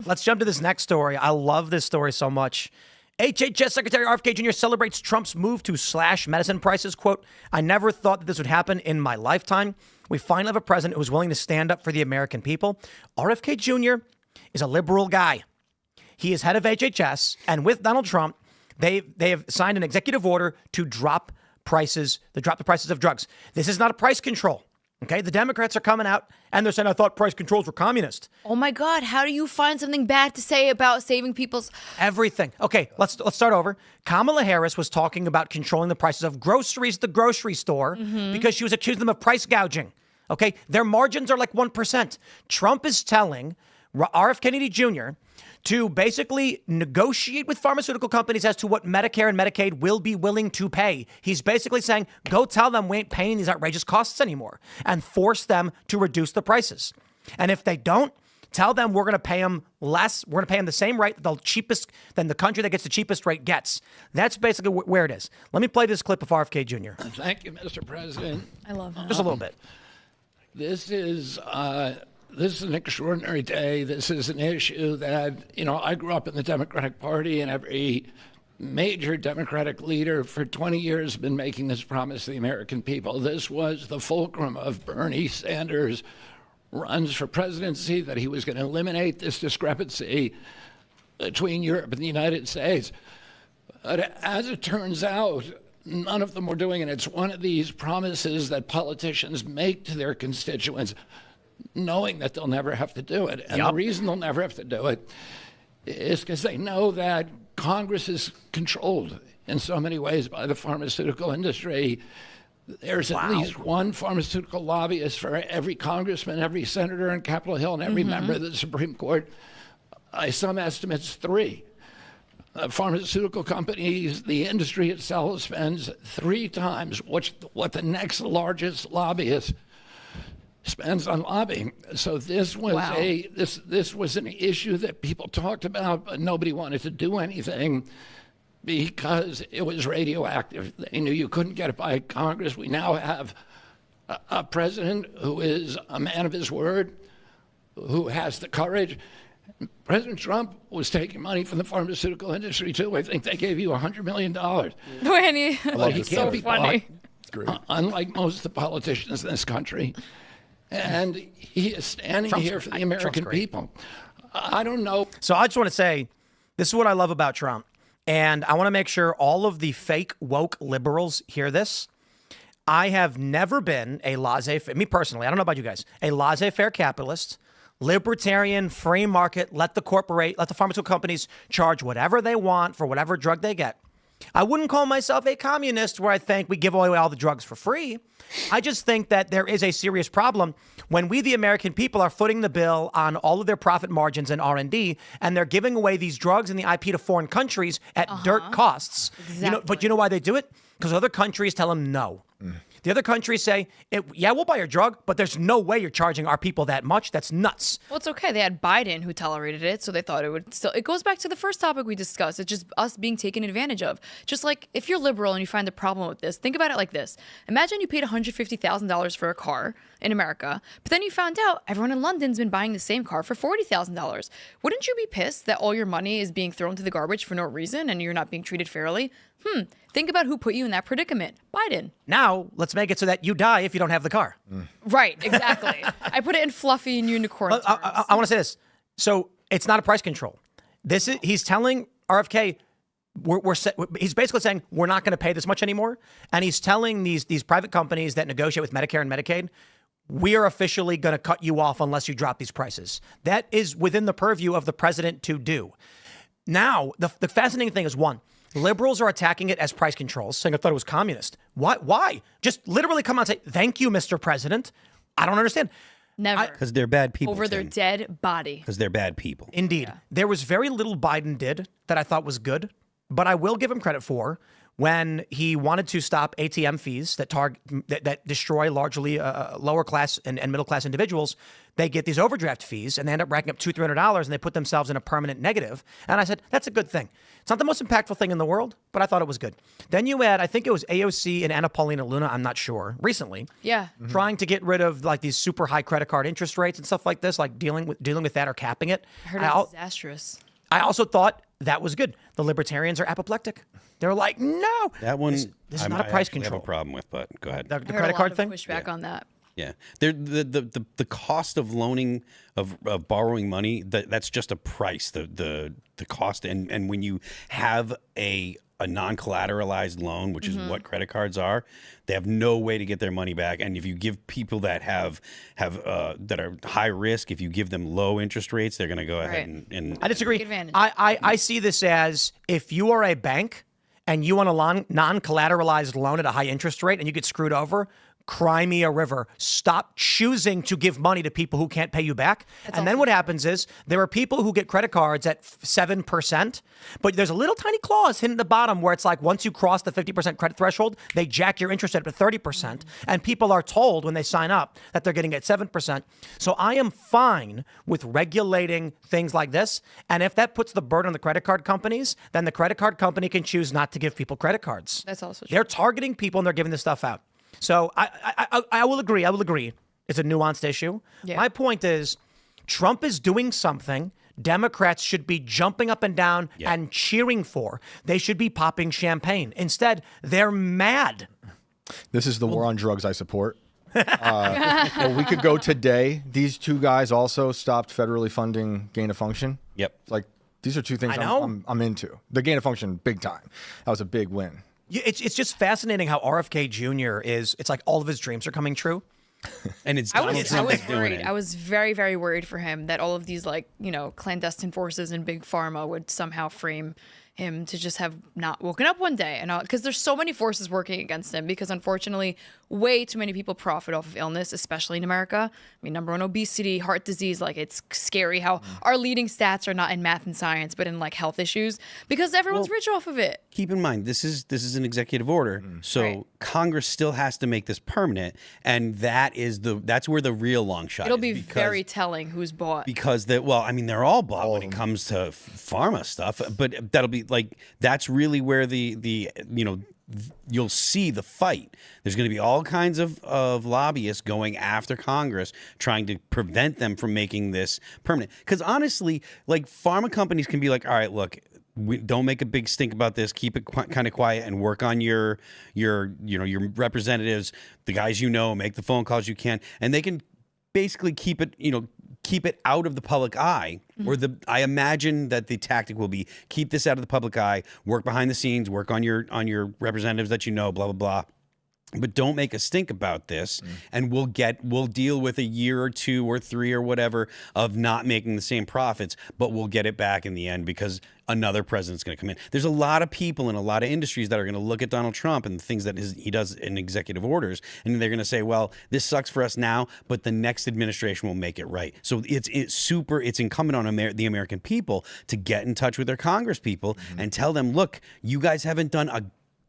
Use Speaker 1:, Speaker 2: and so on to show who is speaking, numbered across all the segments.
Speaker 1: let's jump to this next story. I love this story so much. HHS Secretary RFK Jr. celebrates Trump's move to slash medicine prices. Quote, I never thought that this would happen in my lifetime. We finally have a president who's willing to stand up for the American people. RFK Jr. is a liberal guy. He is head of HHS, and with Donald Trump, they have signed an executive order to drop the prices of drugs. This is not a price control. Okay, the Democrats are coming out and they're saying, I thought price controls were communist.
Speaker 2: Oh my God, how do you find something bad to say about saving people's...
Speaker 1: Everything. Okay, let's start over. Kamala Harris was talking about controlling the prices of groceries at the grocery store because she was accusing them of price gouging. Okay, their margins are like 1%. Trump is telling RF Kennedy Jr. to basically negotiate with pharmaceutical companies as to what Medicare and Medicaid will be willing to pay. He's basically saying, go tell them we ain't paying these outrageous costs anymore and force them to reduce the prices. And if they don't, tell them we're going to pay them less. We're going to pay them the same rate than the country that gets the cheapest rate gets. That's basically where it is. Let me play this clip of RFK Jr.
Speaker 3: Thank you, Mr. President.
Speaker 2: I love him.
Speaker 1: Just a little bit.
Speaker 3: This is an extraordinary day. This is an issue that, I grew up in the Democratic Party, and every major Democratic leader for 20 years has been making this promise to the American people. This was the fulcrum of Bernie Sanders' runs for presidency, that he was going to eliminate this discrepancy between Europe and the United States. But as it turns out, none of them were doing it. It's one of these promises that politicians make to their constituents, knowing that they'll never have to do it. And the reason they'll never have to do it is because they know that Congress is controlled in so many ways by the pharmaceutical industry. There's at least one pharmaceutical lobbyist for every congressman, every senator on Capitol Hill, and every member of the Supreme Court. By some estimates, 3. Pharmaceutical companies, the industry itself spends 3 times what the next largest lobbyist spends on lobbying. So this was this was an issue that people talked about, but nobody wanted to do anything because it was radioactive. They knew you couldn't get it by Congress. We now have a president who is a man of his word, who has the courage. President Trump was taking money from the pharmaceutical industry too. I think they gave you $100 million.
Speaker 2: It's so funny.
Speaker 3: Unlike most of the politicians in this country. And he is standing here for the American people. I don't know.
Speaker 1: So I just want to say, this is what I love about Trump. And I want to make sure all of the fake woke liberals hear this. I have never been a laissez-faire, me personally, I don't know about you guys, a laissez-faire capitalist, libertarian, free market, let the pharmaceutical companies charge whatever they want for whatever drug they get. I wouldn't call myself a communist where I think we give away all the drugs for free. I just think that there is a serious problem when we, the American people, are footing the bill on all of their profit margins and R&D, and they're giving away these drugs and the IP to foreign countries at dirt costs.
Speaker 2: Exactly.
Speaker 1: But you know why they do it? Because other countries tell them no. The other countries say, yeah, we'll buy your drug, but there's no way you're charging our people that much. That's nuts.
Speaker 2: Well, it's okay. They had Biden who tolerated it, so they thought it would still... It goes back to the first topic we discussed. It's just us being taken advantage of. Just like if you're liberal and you find a problem with this, think about it like this. Imagine you paid $150,000 for a car in America, but then you found out everyone in London's been buying the same car for $40,000. Wouldn't you be pissed that all your money is being thrown to the garbage for no reason and you're not being treated fairly? Think about who put you in that predicament. Biden.
Speaker 1: Now, let's make it so that you die if you don't have the car.
Speaker 2: Right, exactly. I put it in fluffy and unicorn terms.
Speaker 1: I want to say this. So it's not a price control. He's telling RFK, he's basically saying we're not going to pay this much anymore. And he's telling these private companies that negotiate with Medicare and Medicaid, we are officially going to cut you off unless you drop these prices. That is within the purview of the president to do. Now, the fascinating thing is, one, liberals are attacking it as price controls, saying I thought it was communist. Why? Just literally come out and say, thank you, Mr. President. I don't understand.
Speaker 2: Never.
Speaker 4: Because they're bad people.
Speaker 2: Over their dead body.
Speaker 4: Because they're bad people.
Speaker 1: Indeed. Yeah. There was very little Biden did that I thought was good, but I will give him credit for when he wanted to stop ATM fees that destroy largely lower class and middle class individuals. They get these overdraft fees and they end up racking up $200-300 and they put themselves in a permanent negative. And I said, that's a good thing. It's not the most impactful thing in the world, but I thought it was good. Then you add, I think it was AOC and Anna Paulina Luna, I'm not sure, recently.
Speaker 2: Yeah.
Speaker 1: Trying to get rid of like these super high credit card interest rates and stuff like this, like dealing with that or capping it.
Speaker 2: I heard it's disastrous.
Speaker 1: I also thought that was good. The libertarians are apoplectic. They're like, no.
Speaker 4: That one,
Speaker 1: this is not a price control.
Speaker 4: I have a problem with, but go ahead.
Speaker 1: The
Speaker 2: I heard
Speaker 1: credit
Speaker 2: a
Speaker 1: card
Speaker 2: lot
Speaker 1: thing?
Speaker 2: of pushback on that.
Speaker 4: Yeah, the cost of loaning of borrowing money, that's just a price. The cost, and when you have a non-collateralized loan, which is what credit cards are, they have no way to get their money back. And if you give people that have that are high risk, if you give them low interest rates, they're going to go ahead and
Speaker 1: I disagree.
Speaker 2: Take advantage.
Speaker 1: I see this as if you are a bank and you want a non-collateralized loan at a high interest rate and you get screwed over, cry me a river. Stop choosing to give money to people who can't pay you back. And then what happens is there are people who get credit cards at 7%, but there's a little tiny clause hidden at the bottom where it's like once you cross the 50% credit threshold, they jack your interest rate up to 30%. And people are told when they sign up that they're getting at 7%. So I am fine with regulating things like this. And if that puts the burden on the credit card companies, then the credit card company can choose not to give people credit cards.
Speaker 2: That's also true.
Speaker 1: They're targeting people and they're giving this stuff out. So I will agree. I will agree. It's a nuanced issue.
Speaker 2: Yeah.
Speaker 1: My point is Trump is doing something Democrats should be jumping up and down and cheering for. They should be popping champagne. Instead, they're mad.
Speaker 5: This is the war on drugs I support. A week ago today, these two guys also stopped federally funding gain of function.
Speaker 4: Yep.
Speaker 5: Like, these are two things
Speaker 1: I know.
Speaker 5: I'm into. The gain of function, big time. That was a big win.
Speaker 1: It's just fascinating how RFK Jr. it's like all of his dreams are coming true.
Speaker 4: And it's
Speaker 2: I
Speaker 4: Donald
Speaker 2: was
Speaker 4: Trump that's doing
Speaker 2: worried.
Speaker 4: it.
Speaker 2: I was very, very worried for him that all of these clandestine forces and big pharma would somehow frame him to just have not woken up one day, and because there's so many forces working against him, because unfortunately way too many people profit off of illness, especially in America. I mean, number one, obesity, heart disease. Like, it's scary how our leading stats are not in math and science but in like health issues, because everyone's rich off of it.
Speaker 4: Keep in mind, this is an executive order, so
Speaker 2: Right.
Speaker 4: Congress still has to make this permanent, and that's where the real long shot
Speaker 2: It'll
Speaker 4: is.
Speaker 2: be
Speaker 4: because-
Speaker 2: very telling who's bought.
Speaker 4: Because they're all bought when it comes to pharma stuff, but that'll be like, that's really where you'll see the fight. There's going to be all kinds of lobbyists going after Congress, trying to prevent them from making this permanent. Because honestly, like, pharma companies can be like, all right, look, don't make a big stink about this. Keep it kind of quiet and work on your representatives, the guys make the phone calls you can, and they can basically keep it out of the public eye. Or I imagine that the tactic will be keep this out of the public eye, work behind the scenes, work on your representatives that blah blah blah. But don't make a stink about this, and we'll deal with a year or 2 or 3 or whatever of not making the same profits, but we'll get it back in the end because another president's going to come in. There's a lot of people in a lot of industries that are going to look at Donald Trump and the things that he does in executive orders, and they're going to say, well, this sucks for us now, but the next administration will make it right. So it's incumbent on the American people to get in touch with their Congress people and tell them, look, you guys haven't done a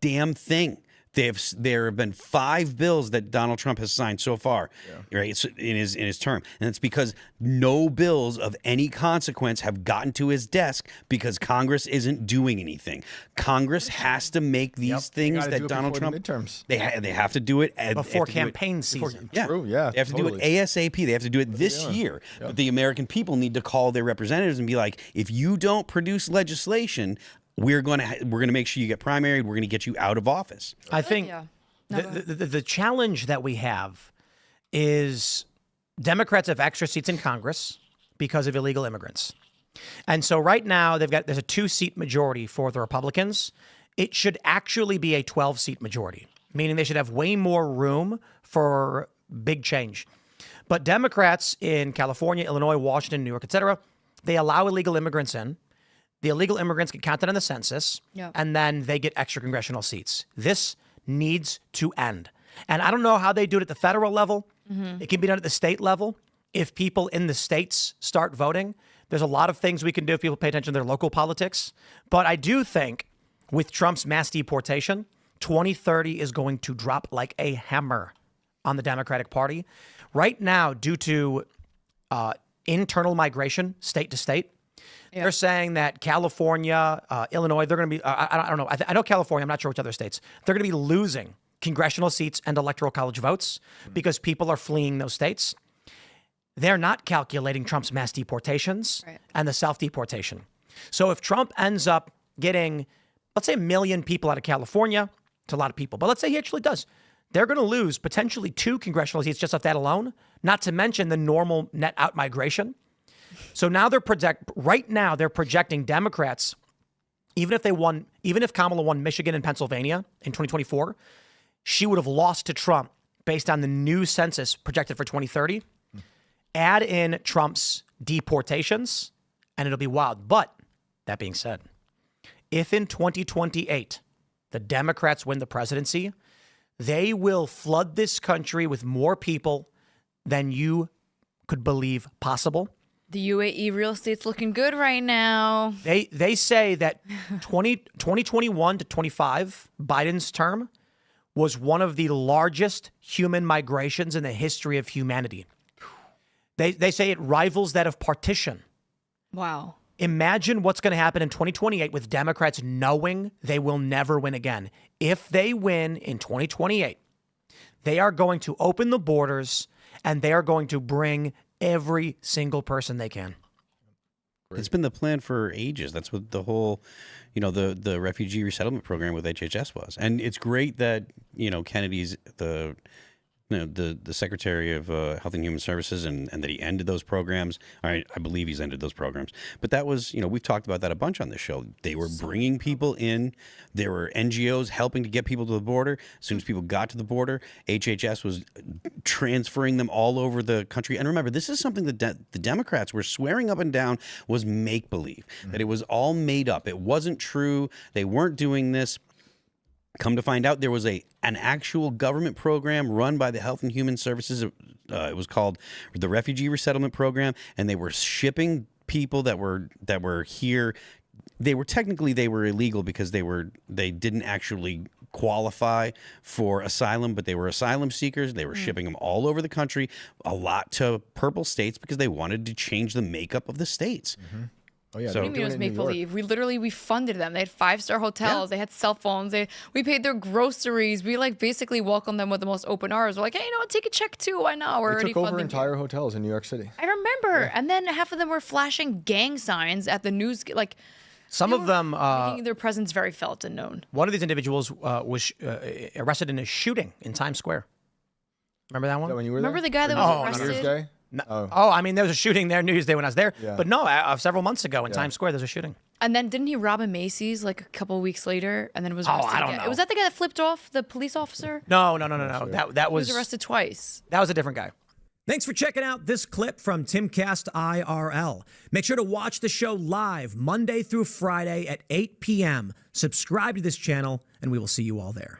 Speaker 4: damn thing. There have been 5 bills that Donald Trump has signed so far, right? So in his term, and it's because no bills of any consequence have gotten to his desk because Congress isn't doing anything. Congress has to make these things that Donald Trump
Speaker 5: midterms.
Speaker 4: They have to do it
Speaker 1: Before campaign season.
Speaker 5: True, yeah,
Speaker 4: They have to
Speaker 5: totally.
Speaker 4: do it ASAP. They have to do it this year. But the American people need to call their representatives and be like, if you don't produce legislation, we're going to make sure you get primaried. We're going to get you out of office.
Speaker 1: I think
Speaker 2: Yeah. No, go
Speaker 1: the challenge that we have is Democrats have extra seats in Congress because of illegal immigrants. And so right now there's a 2-seat majority for the Republicans. It should actually be a 12-seat majority, meaning they should have way more room for big change. But Democrats in California, Illinois, Washington, New York, et cetera, they allow illegal immigrants in. The illegal immigrants get counted on the census, and then they get extra congressional seats. This needs to end. And I don't know how they do it at the federal level. It can be done at the state level. If people in the states start voting, there's a lot of things we can do if people pay attention to their local politics. But I do think with Trump's mass deportation, 2030 is going to drop like a hammer on the Democratic Party. Right now, due to internal migration, state to state, they're saying that California, Illinois, they're going to be, I don't know. I know California, I'm not sure which other states. They're going to be losing congressional seats and electoral college votes because people are fleeing those states. They're not calculating Trump's mass deportations and the self-deportation. So if Trump ends up getting, let's say, 1 million people out of California, it's a lot of people, but let's say he actually does, they're going to lose potentially 2 congressional seats just off that alone, not to mention the normal net out migration. So now right now they're projecting Democrats, even if Kamala won Michigan and Pennsylvania in 2024, she would have lost to Trump based on the new census projected for 2030. Add in Trump's deportations, and it'll be wild. But that being said, if in 2028 the Democrats win the presidency, they will flood this country with more people than you could believe possible.
Speaker 2: The UAE real estate's looking good right now.
Speaker 1: They say that 2021 to 25, Biden's term, was one of the largest human migrations in the history of humanity. They say it rivals that of partition.
Speaker 2: Wow.
Speaker 1: Imagine what's going to happen in 2028 with Democrats knowing they will never win again. If they win in 2028, they are going to open the borders and they are going to bring every single person they can.
Speaker 4: It's been the plan for ages. That's what the whole, the refugee resettlement program with HHS was. And it's great that, Kennedy's the Secretary of Health and Human Services and that he ended those programs. I believe he's ended those programs. But that was, we've talked about that a bunch on this show. They were bringing people in. There were NGOs helping to get people to the border. As soon as people got to the border, HHS was transferring them all over the country. And remember, this is something that the Democrats were swearing up and down was make-believe, that it was all made up. It wasn't true. They weren't doing this. Come to find out, there was an actual government program run by the Health and Human Services. It was called the Refugee Resettlement Program, and they were shipping people that were here. They were illegal because they didn't actually qualify for asylum, but they were asylum seekers. They were shipping them all over the country, a lot to purple states because they wanted to change the makeup of the states.
Speaker 5: Mm-hmm. Oh, yeah.
Speaker 2: What do you mean it was make believe? We funded them. They had 5-star hotels. They had cell phones. We paid their groceries. We basically welcomed them with the most open arms. We're like, hey, take a check too. Why not? We're already
Speaker 5: took over
Speaker 2: funding
Speaker 5: entire hotels in New York City.
Speaker 2: I remember. And then half of them were flashing gang signs at the news.
Speaker 1: Some of them
Speaker 2: making their presence very felt and known.
Speaker 1: One of these individuals was arrested in a shooting in Times Square. Remember that one?
Speaker 5: Is that when you were there?
Speaker 2: Remember the guy that was arrested?
Speaker 5: New Year's Day?
Speaker 1: No. There was a shooting there New Year's Day when I was there. Yeah. But no, several months ago in Times Square, there was a shooting.
Speaker 2: And then didn't he rob a Macy's a couple of weeks later and then was arrested
Speaker 1: I don't
Speaker 2: again?
Speaker 1: know.
Speaker 2: Was that the guy that flipped off the police officer?
Speaker 1: No. That was...
Speaker 2: He was arrested twice.
Speaker 1: That was a different guy.
Speaker 6: Thanks for checking out this clip from Timcast IRL. Make sure to watch the show live Monday through Friday at 8 p.m. Subscribe to this channel, and we will see you all there.